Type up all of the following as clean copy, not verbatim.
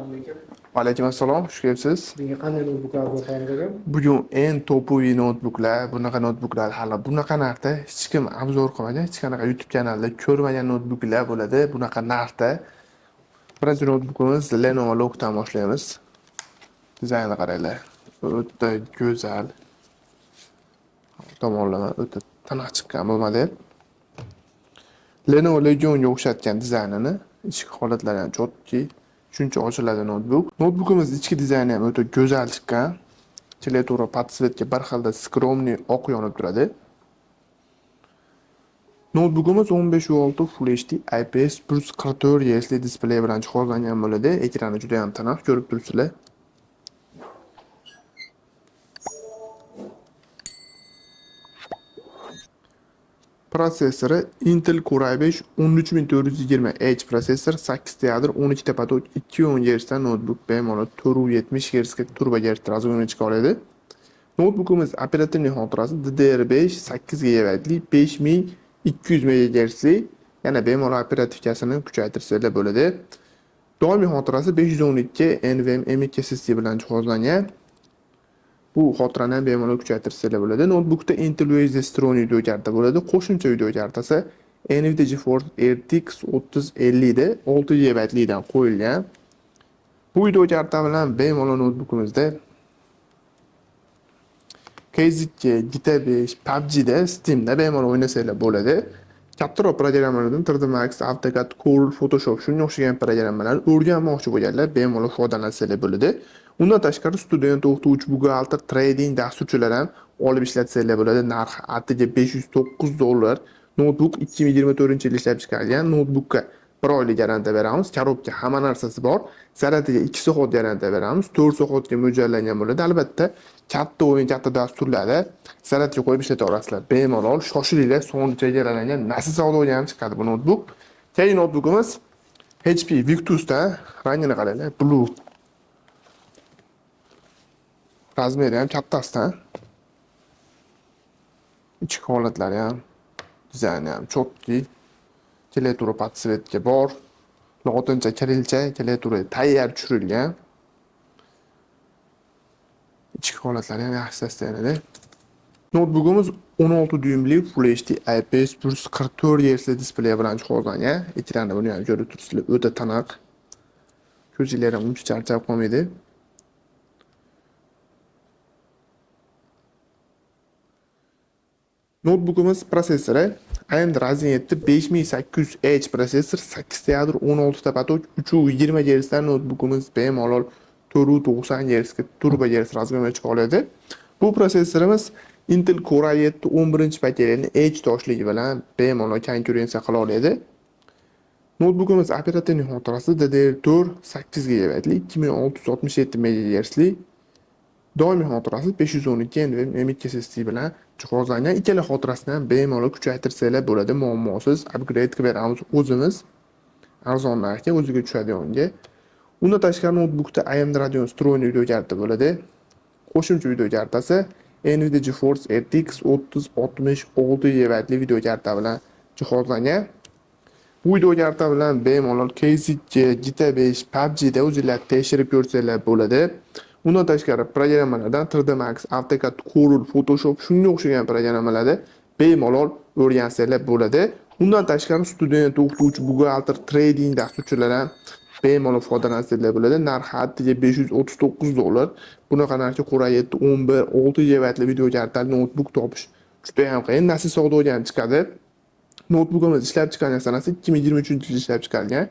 Assalomu alaykum. Alaykum assalom, xush kelibsiz. Menga qanday notebooklar zo'rlaymiz aka? Bugun eng topoviy notebooklar, bunaqa notebooklar hali bunaqa narxda hech kim obzor qilmagan, hech qanaqa YouTube kanalida ko'rmagan notebooklar bo'ladi. Bunaqa narxda. Birinchi notebookimiz Lenovo Look'dan boshlaymiz. Dizaynini qaranglar. O'ta go'zal. Tomonlama o'ta tiniq chiqqan bu model. Lenovo Legionga o'xshatgan dizaynini, ichki holatlari ham chotki, shuncha ochiladi notebook. Notebookimiz ichki dizayni ham o'ta go'zal chiqqan. Klaviatura podsvetga bir xilda skromniy oq yonib turadi. Notebookimiz 15.6 Full HD IPS 144 Hz displey bilan jihozlangan bo'ladi. Ekrani juda ham tiniq, ko'rib turibsizlar. Prosessori Intel Core i5 13420H prosessor, 8 ta yadro, 12 ta patok, 210 Hz dan notebook bemalol 470 Hz ga turbo Hz razg'ini chiqa oladi. Notebookimiz operativniy xotirasi DDR5 8 GB 5200 MHz, yana bemalol operativkasini kuchaytirsanglar bo'ladi. Doimiy xotirasi 512 NVMe M.2 SSD bilan jihozlangan. Bu xotirani ham bemalol kuchaytirsanglar bo'ladi. Notebookda Intel USD Strong video karta bo'ladi. Qo'shimcha video kartasi Nvidia GeForce RTX 3050 da 6 GB dan qo'yilgan. Bu video karta bilan bemalol notebookimizda KZK, GTA 5, PUBG da Steamda bemalol o'ynasanglar bo'ladi. Kattaroq programmalardan 3D Max, AutoCAD, Corel, Photoshop shunga o'xshagan programmalarni o'rganmoqchi bo'lganlar bemalol foydalansanglar bo'ladi. Undan tashqari student, o'qituvchi, buxgalter, trading dasturchilar ham olib ishlatsanglar bo'ladi. Narxi atigi $509. Notebook 2024-yil ishlab chiqarilgan. Notebookka 1 oylik garantiya beramiz. Korobka hamma narsasi bor. Zaratiga 2 soat garantiya beramiz. 4 soatga mo'ljallangan bo'ladi. Albatta, katta o'yin, katta dasturlarda zaratiga qo'yib ishlata olasizlar. Bemalol shoshilinglar, soni chegaralangan nasl savdoga ham chiqadi bu notebook. Keyingi notebookimiz HP Victus da, rangini qaranglar, blue. Razmeri ham kattasidan. Ichki holatlari ham, dizayni ham chotki. Klaviatura podsvetga bor. Lotincha, kirilcha klaviatura tayyor tushirilgan. Ichki holatlari ham yaxshi tastlanadi. Notebookimiz 16 dyuymli Full HD IPS 144 Hz displey bilan jihozlangan. Ekrani buni ham ko'rib turibsizlar, o'ta tiniq. Ko'zinglar ham uncha charchab qolmaydi. Notebookimiz prosessori AMD Ryzen 7 5800H prosessor, 8 ta yadro, 16 ta patok, 320 Hz dan notebookimiz bemalol 490 Hz ga turbo Hz razg'ini chiqa oladi. Bu prosessorimiz Intel Core i7 11-paketini H toshligi bilan bemalol konkurensiya qila oladi. Notebookimiz operativ xotirasi DDR4 8 GB 2667 MHz, doimiy xotirasi 512 NVMe M.2 SSD bilan jihozlangan. Ikkala xotirasini ham bemalol kuchaytirsanglar bo'ladi, muammosiz upgrade qilib beramiz o'zimiz. Arzon narxga, o'ziga tushadiganga. Undan tashqari notebookda AMD Radeon Strong video karta bo'ladi. Qo'shimcha video kartasi Nvidia GeForce RTX 3060 GB video karta bilan jihozlangan. Bu video karta bilan bemalol KZK, GTA 5, PUBG da o'zingizlar tekshirib ko'rsanglar bo'ladi. Undan tashqari programmalardan 3D Max, AutoCAD, Corel, Photoshop shunga o'xshagan programmalarda bemalol o'rgansanglar bo'ladi. Undan tashqari student, o'qituvchi, buxgalter, trading dasturchilar ham bemalol foydalansanglar bo'ladi. Narxi atigi $539. Bunaqa narxga Core i7 11 6 GB video kartali notebook topish juda ham qiyin. Nasl savdoga ham chiqadi. Notebookimiz ishlab chiqarilgan sanasi 2023-yil ishlab chiqarilgan.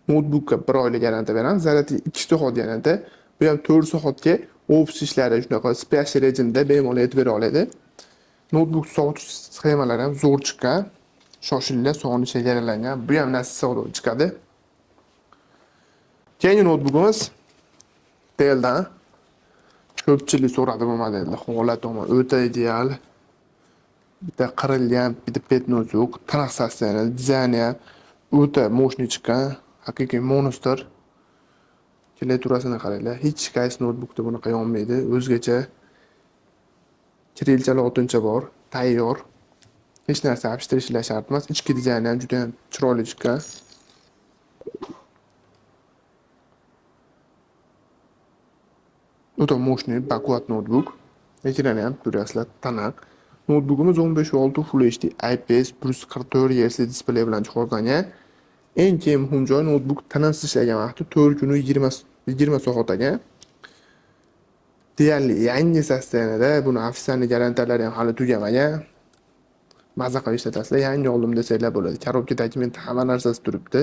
Notebookka 1 oylik garantiya beramiz. Zaratiga 2 soat garantiya. Bu ham 4 soatga ofis ishlari shunaqa special rejimda bemalol yetib bera oladi. Notebook sovutish sxemalari ham zo'r chiqqan. Shoshilinglar, soni chegaralangan. Bu ham nasl savdoga chiqadi. Keyingi notebookimiz Dell'dan. Ko'pchilik so'radi bu modelni. Holat tomon o'ta ideal. Bitta qirilgan, bitta petnoz yo'q. Tiniq saslanadi, dizayni ham o'ta mo'shni chiqqan. Haqiqiy monster. Klaviaturasini qaranglar. Hech qaysi notebookda bunaqa yonmaydi. O'zgacha kirilcha, lotincha bor, tayyor. Hech narsa apishtirishlar shart emas. Ichki dizayni ham juda ham chiroyli chiqqan. o'ta mo'shniy, baquvvat notebook. Ekrani ham ko'ryapsizlar, tiniq. Notebookimiz 15.6 Full HD IPS 144 Hz displey bilan jihozlangan. Eng keyin muhim joyi notebook tinimsiz ishlagan vaqti 4 kun 20 soat ekan. Deyarli yangi sostenida buni ofitsial garantiyalari ham hali tugamagan. Maza qilib ishlatasizlar, yangi oldim desanglar bo'ladi. Korobkadagi men hamma narsasi turibdi.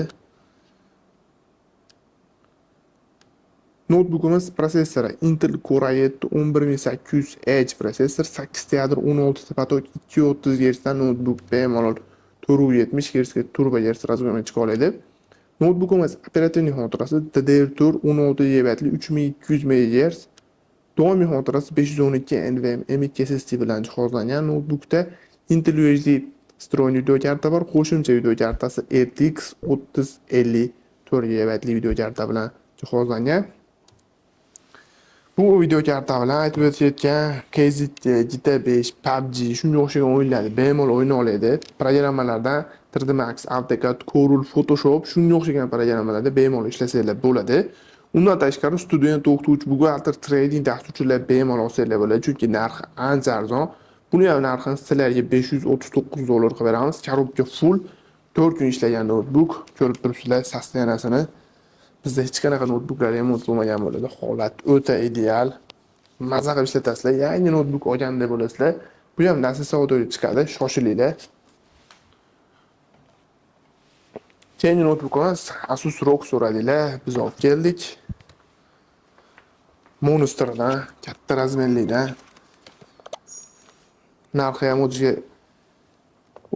Notebookimiz prosessori Intel Core i7 11800H prosessor, 8 ta yadro 16 ta potok 230 Hz dan notebook bemalol 470 Hz ga turbo Hz razg'o'ni chiqa oladi. Notebookimiz operativ xotirasi DDR4 16 GB 3200 MHz, doimiy xotirasi 512 NVMe M.2 SSD bilan jihozlangan. Notebookda Intel UHD встроенный videokarta bor. Qo'shimcha videokartasi RTX 3050 4 GB videokarta bilan jihozlangan. Bu videokarta bilan aytib o'tayotgan KZT, GTA 5, PUBG shunga o'xshagan o'yinlarni bemalol o'yna oladi. Programmalardan 3D Max, AutoCAD, Corel, Photoshop shunga o'xshagan programmalarda bemalol ishlasanglar bo'ladi. Undan tashqari student, o'qituvchi, buxgalter, trading dasturchilar bemalol olsanglar bo'ladi, chunki narxi ancha arzon. Buni ham narxini sizlarga $539 qilib beramiz. Korobka full 4 kun ishlagan notebook. Ko'rib turibsizlar sostenasini. Bizda hech qanaqa notebooklar remont bo'lmagan bo'ladi. Holat o'ta ideal. Maza qilib ishlatasizlar. Yangi notebook olgandek bo'lasizlar. Bu ham nasl savdoga chiqadi. Shoshilinglar. Keyingi notebookimiz Asus ROG so'radinglar. Biz olib keldik. Monsterdan, katta razmerlidan. Narxi ham o'ziga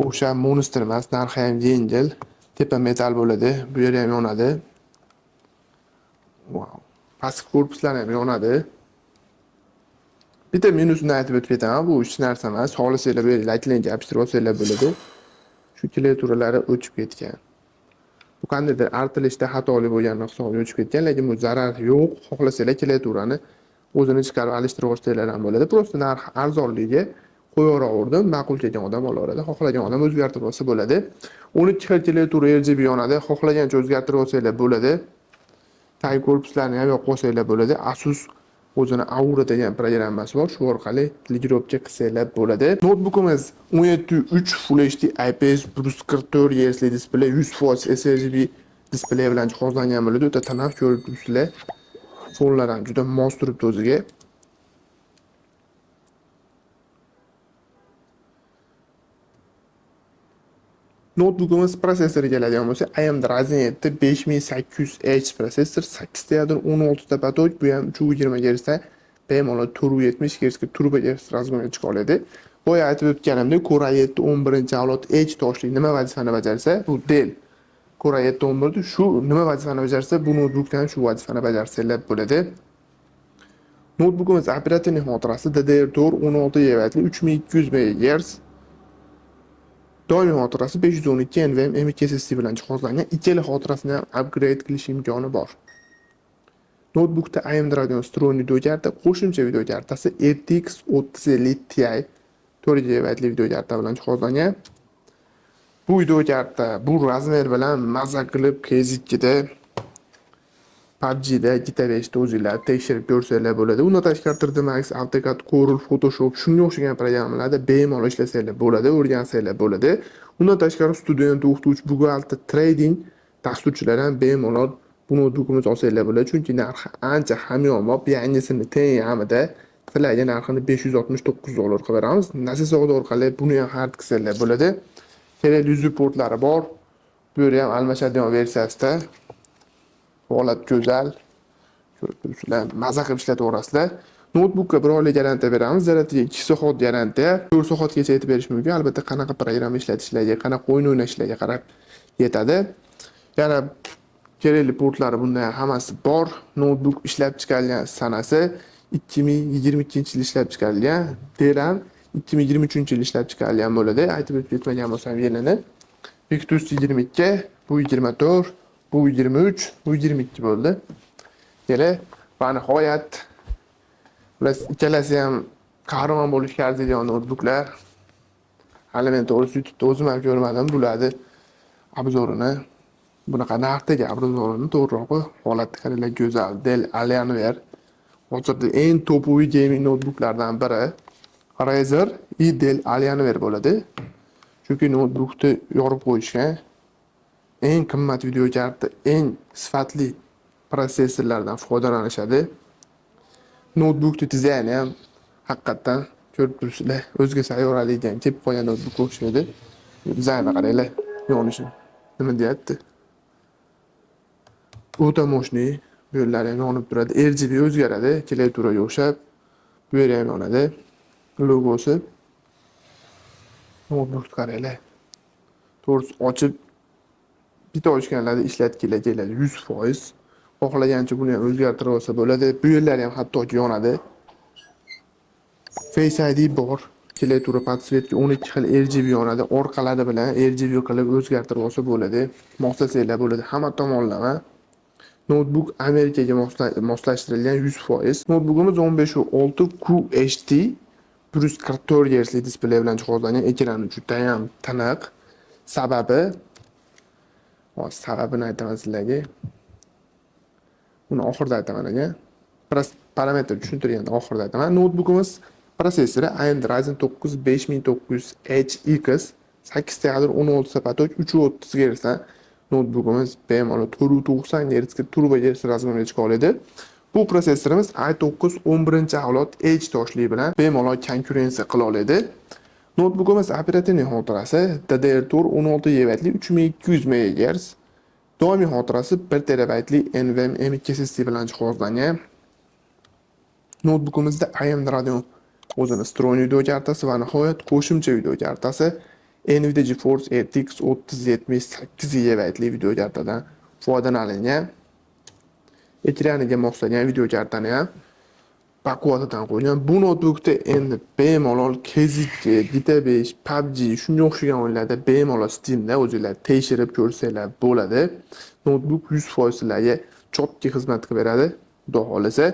o'sha Monster emas, narxi ham yengil. Tepa metal bo'ladi. Bu yer ham yonadi. Wow. Pastki korpuslar ham yonadi. Bitta minusini aytib o'tib ketaman. Bu hech narsa emas. Xohlasanglar bu yerga lightning yopishtirib olsanglar bo'ladi. Shu klaviaturalari o'chib ketgan. Bu qandaydir artilishda xatolik bo'lganini hisobiga o'chib ketgan, lekin bu zarar yo'q. Xohlasanglar klaviaturani o'zini chiqarib alishtirib olsanglar ham bo'ladi. Prosta narxi arzonligiga qo'yaverdim. Ma'qul kelgan odam olaveradi. Xohlagan odam o'zgartirib olsa bo'ladi. 12 xil klaviatura RGB yonadi. Xohlagancha o'zgartirib olsanglar bo'ladi. Tag korpuslarni ham yoqib olsanglar bo'ladi. Asus o'zini Aura degan programmasi bor. Shu orqali ligirovka qilsanglar bo'ladi. Notebookimiz 17.3 Full HD IPS 144 Hz displey 100% sRGB displey bilan jihozlangan bo'ladi. O'ta tiniq ko'rib turibsizlar. Fonlar ham juda mos turibdi o'ziga. Notebookimiz prosessoriga keladigan bo'lsa, AMD Ryzen 7 5800H prosessor, 8 ta yadro 16 ta potok, bu ham 320 Hz dan bemalol 470 Hz ga turbo Hz razg'o'ni chiqa oladi. Boya aytib o'tganimdek, Core i7 11-avlod H toshli nima vazifani bajarsa, bu Dell Core i7 11 shu nima vazifani bajarsa, bu notebookda ham shu vazifani bajarsanglar bo'ladi. Notebookimiz operativ xotirasi DDR4 16 GB 3200 MHz, doimiy xotirasi 512 NVMe M.2 SSD bilan jihozlangan. Ikkala xotirasini ham upgrade qilish imkoni bor. Notebookda AMD Radeon встроенный videokarta, qo'shimcha videokartasi RTX 3050 Ti 4 GB videokarta bilan jihozlangan. Bu videokarta bu razmer bilan maza qilib KZ2da, PUBGda, GTA 5da o'zinglar tekshirib ko'rsanglar bo'ladi. Undan tashqari 3D Max, AutoCAD, Corel, Photoshop shunga o'xshagan programmalarda bemalol ishlasanglar bo'ladi, o'rgansanglar bo'ladi. Undan tashqari student, o'qituvchi, buxgalter, trading dasturchilar ham bemalol bu notebookimiz olsanglar bo'ladi, chunki narxi ancha hamyonbop, yangisini teng hamida sizlarga narxini $569 qilib beramiz. Nasl savdo orqali buni ham xarid qilsanglar bo'ladi. Kerakli USB portlari bor. Bu yerda ham almashadigan versiyasida. Holat go'zal. Ko'rib turibsizlar, maza qilib ishlataverasizlar. Notebookga 1 oylik garantiya beramiz. Zaratiga 2 soat garantiya, 4 soatgacha yetib berish mumkin. Albatta, qanaqa programma ishlatishlarga, qanaqa o'yin o'ynashlarga qarab yetadi. Yana kerakli portlari bunda hammasi bor. Notebook ishlab chiqarilgan sanasi 2022-yil ishlab chiqarilgan. Deram 2023-yil ishlab chiqarilgan bo'ladi. Aytib o'tmagan bo'lsam yilini. Victus 22, bu 24, bu 23, bu 22 bo'ldi. Yana va nihoyat ular ikkalasi ham qahramon bo'lishga arziydigan notebooklar. Hali men to'g'risi YouTube'da o'zim ham ko'rmadim bularni obzorini. Bunaqa narxdagi obzorini to'g'rirog'i holatni qaranglar, go'zal. Dell Alienware hozirda eng topoviy gaming notebooklardan biri Razer i Dell Alienware bo'ladi. Chunki notebookni yorib qo'yishgan eng qimmat videokarta, eng sifatli prosessorlardan foydalanishadi. Notebookni dizayni ham haqiqatan ko'rib turibsizlar, o'zga sayyoralikdan kelib qolgan notebook o'xshaydi. Dizayniga qaranglar, yonishi. Nima deyapti? O'ta mo'shni, bu yerlari ham yonib turadi. RGB o'zgaradi, klaviaturaga o'xshab. Bu yer ham yonadi. Logosi. Notebookni qaranglar. To'g'risi ochib bitta ochganlarda ishlatgila keladi 100%. Xohlagancha buni ham o'zgartirib olsa bo'ladi. Bu yerlari ham hattoki yonadi. Face ID bor. Klaviatura podsvetka 12 xil RGB yonadi. Orqalari bilan RGB qilib o'zgartirib olsa bo'ladi. Moslashlar bo'ladi. Hamma tomonlama. Notebook Amerikaga moslashtirilgan 100%. Notebookimiz 15.6 QHD plus 44 Hz displey bilan jihozlangan. Ekrani juda ham tiniq. Sababini aytaman sizlarga. Uni oxirida aytaman aka. Parametr tushuntirganda oxirida aytaman. Notebookimiz prosessori AMD Ryzen 9 5900HX 8 teadir 16 sapatok 330 Hz dan notebookimiz bemalol 490 Hz ga turbo Hz razg'amga chiqa oladi. Bu prosessorimiz i9 11-avlod Edge toshli bilan bemalol konkurensiya qila oladi. Notebookimiz operativ xotirasi DDR4 16 GB 3200 MHz, doimiy xotirasi 1 TB NVMe M.2 SSD bilan jihozlangan. Notebookimizda AMD Radeon o'zini vstроенный video kartasi va nihoyat qo'shimcha video kartasi Nvidia GeForce RTX 3070 GB video kartadan foydalanilgan. Ekraniga moslagan video kartani ham pakvatidan qo'ygan. Bu notebookda endi bemalol KZK, GTA 5, PUBG shunga o'xshagan o'yinlarda bemalol Steamda o'zingizlar tekshirib ko'rsanglar bo'ladi. Notebook 100% sizlarga chotki xizmat qilib beradi, xudo xolasa.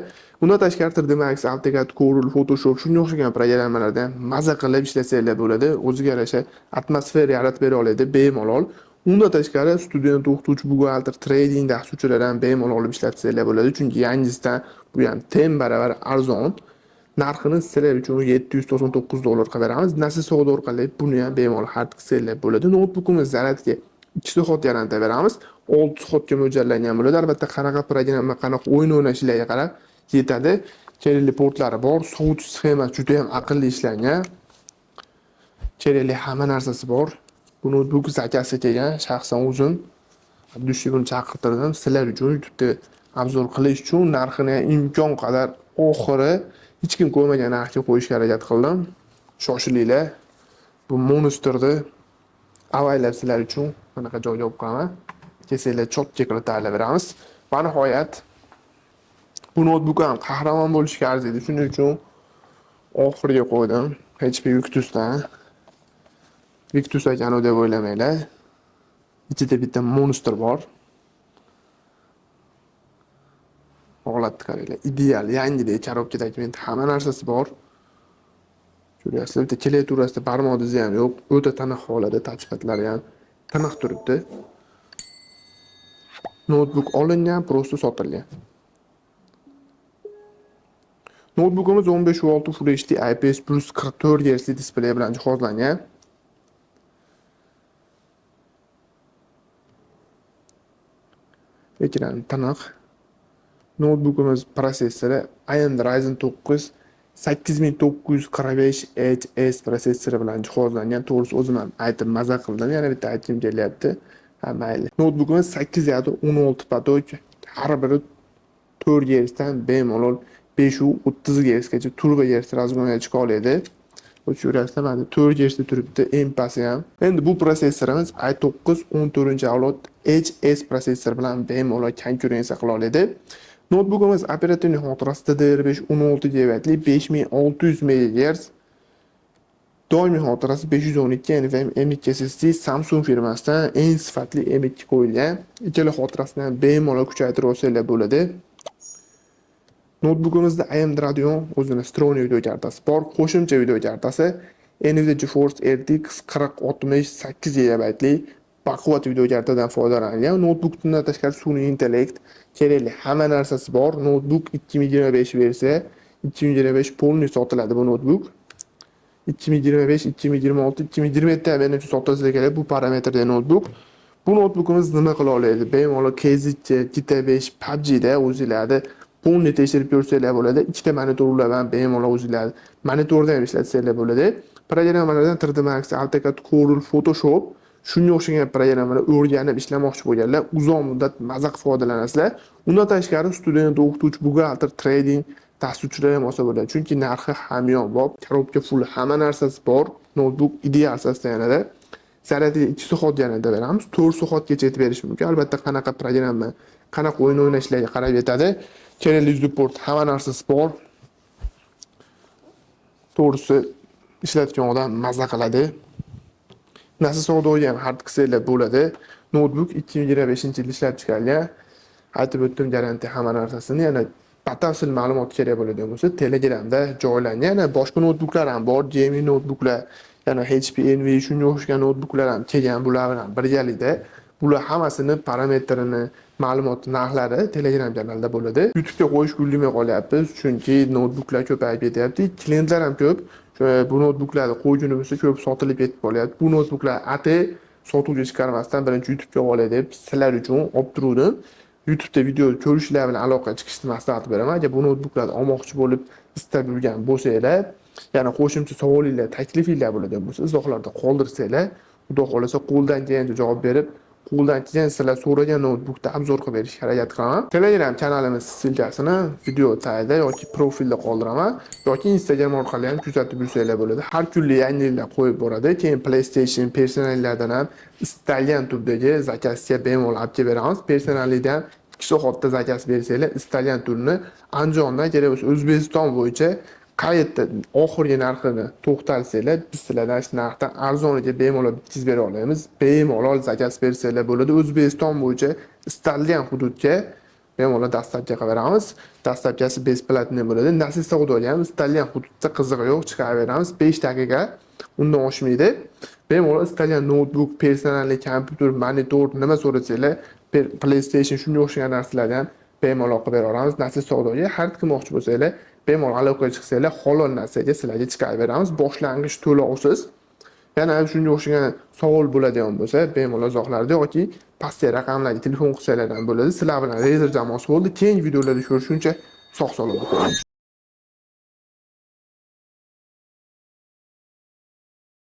Bundan tashqari 3D Max, AutoCAD, Corel, Photoshop shunga o'xshagan programmalarda maza qilib ishlasanglar bo'ladi. O'ziga yarasha atmosfera yaratib bera oladi bemalol. Undan tashqari student, o'qituvchi, buxgalter, trading darsuvchilar ham bemalol olib ishlatsanglar bo'ladi. Chunki yangisidan bu ham teng baravar arzon. Narxini sizlar uchun $799 qilib beramiz. Nasib savdo orqali buni ham bemalol xarid qilsanglar bo'ladi. Notebookimiz zaryadga 2 soat yarantib beramiz. 6 soatga mo'ljallangan bo'ladi. Albatta qanaqa programma, qanaqa o'yin o'ynashlarga qarab yetadi. Kerakli portlari bor, sovutish sxemasi juda ham aqlli ishlangan. Kerakli hamma narsasi bor. Bu notebook zakasi kelgan, shaxsan o'zim dushigini chaqirtirdim. Sizlar uchun YouTube'da obzor qilish uchun narxini imkon qadar oxiri hech kim ko'rmagan narxga qo'yishga harakat qildim. Shoshilinglar. Bu Monster'ni avaylab sizlar uchun bunaqa joyga olib qo'yaman. Kelsanglar chotga qilib tayyorlab beramiz. Va nihoyat bu notebook ham qahramon bo'lishga arziydi. Shuning uchun oxiriga qo'ydim. HP Victus'dan. Victus ekani deb o'ylamanglar. Ichida bitta Monster bor. Holatni qaranglar. Ideal, yangidek korobkadagi hamma narsasi bor. Ko'ryapsizlar, bitta klaviaturasida barmoq izi ham yo'q. O'ta tiniq holatda, touchpadlari ham tiniq turibdi. Notebook olingan, prosta sotilgan. Notebookimiz 15.6 Full HD IPS plus 44 Hz displey bilan jihozlangan. Ekran tiniq. Notebookimiz prosessori AMD Ryzen 9 8945HS prosessori bilan jihozlangan. To'g'risi o'zim ham aytib maza qildim, yana bitta aytishim kelyapti. Ha, mayli. Notebookimiz 8.16 patok, har biri 4 Hz dan bemalol 530 Hz gacha turbo Hz razg'amga chiqa oladi. Ko'ryapsizlar, mana 4 Hz da turibdi, eng pasti ham. Endi bu prosessorimiz i9 14-avlod HS prosessor bilan bemalol konkurensiya qila oladi. Notebookimiz operativ xotirasi DDR5 16 GB 5600 MHz, doimiy xotirasi 512 NVMe M.2 SSD Samsung firmasidan eng sifatli M.2 qo'yilgan. Ikkala xotirasini ham bemalol kuchaytirib olsanglar bo'ladi. Notebookimizda AMD Radeon o'zini vstроенный video kartasi bor, qo'shimcha video kartasi Nvidia GeForce RTX 4060 8 GB baquvvat video kartadan foydalanilgan. Notebookdan tashqari sun'iy intellekt kerakli hamma narsasi bor. Notebook 2025 versiya, 2025 polniy sotiladi bu notebook. 2025, 2026, 2027 ham menimcha sotilsa kerak bu parametrda notebook. Bu notebookimiz nima qila oladi? Bemalol KZC, GTA 5, PUBG da o'zingizlarni polniy tekshirib ko'rsanglar bo'ladi. Ikkita monitor bilan bemalol o'zingizlar monitorda ham ishlatsanglar bo'ladi. Programmalardan 3D Max, AutoCAD, Corel, Photoshop shunga o'xshagan programmalar o'rganib ishlamoqchi bo'lganlar uzoq muddat maza qilib foydalanasizlar. Undan tashqari student, o'qituvchi, buxgalter, trading dasturchilar ham olsa bo'ladi. Chunki narxi hamyonbop, korobka full hamma narsasi bor. Notebook ideal asosda yanada. Zaryadli 2 soat yanada beramiz. 4 soatgacha yetib berish mumkin. Albatta qanaqa programma, qanaqa o'yin o'ynashlarga qarab yetadi. Kerakli support hamma narsasi bor. To'g'risi ishlatgan odam maza qiladi. Nasl savdoga ham hard qilsanglar bo'ladi. Notebook 2025-yilda ishlab chiqarilgan. Aytib o'tdim garantiya hamma narsasini. Yana batafsil ma'lumot kerak bo'ladigan bo'lsa, Telegramda joylangan. Yana boshqa notebooklar ham bor, gaming notebooklar, yana HP, Envy shunga o'xshagan notebooklar ham kelgan, bular bilan birgalikda. Bular hammasini parametrini, ma'lumot narxlari Telegram kanalida bo'ladi. YouTube'ga qo'yish ulgurmay qolyapmiz, chunki notebooklar ko'payib ketyapti. Klientlar ham ko'p. Bu notebooklarni qo'ygunimizda ko'p sotilib ketib qolyapti. Bu notebooklar sotuvga chiqarmasdan birinchi YouTube'ga olay deb sizlar uchun olib turdim. YouTube'da video ko'rishlar bilan aloqa chiqishni maslahat beraman. Agar bu notebooklarni olmoqchi bo'lib istab yurgan bo'lsanglar, yana qo'shimcha savolinglar, taklifinglar bo'ladigan bo'lsa, izohlarda qoldirsanglar, xudo xolasa qo'ldan kelgancha javob berib, qo'ldan kelgan sizlar so'ragan notebookda obzor qilib berishga harakat qilaman. Telegram kanalimiz silkasini video tagida yoki profilda qoldiraman, yoki Instagram orqali ham kuzatib yursanglar bo'ladi. Har kunlik yangiliklar qo'yib boradi. Keyin PlayStation personallardan ham istalgan turdagi zakazga bemalol olib kelib beramiz. Personallikdan 2 soatda zakaz bersanglar, istalgan turni Andijondan kerak bo'lsa O'zbekiston bo'yicha qayerda oxirgi narxini to'xtalsanglar, biz sizlardan shu narxdan arzoniga bemalol bitkazib bera olamiz. Bemalol zakaz bersanglar bo'ladi. O'zbekiston bo'yicha istalgan hududga bemalol dastlabki qilib beramiz. Dastlabkasi besplatniy bo'ladi. Nasib savdoga ham istalgan hududda qizig'i yo'q chiqaraveramiz. 5 daqiqa undan oshmaydi. Bemalol istalgan notebook, personalli kompyuter, monitor nima so'rasanglar, PlayStation shunga o'xshagan narsalardan bemalol qilib beramiz. Nasib savdoga har qilmoqchi bo'lsanglar, bemalol aloqaga chiqsanglar, halol narsaga sizlarga chiqarib beramiz. Boshlang'ich to'lovsiz. Yana shunga o'xshagan savol bo'ladigan bo'lsa, bemalol izohlarda yoki pastdagi raqamlarga telefon qilsanglar ham bo'ladi. Sizlar bilan rezer jamoasi bo'ldi. Keyingi videolarda ko'rishguncha sog' salomat bo'ling.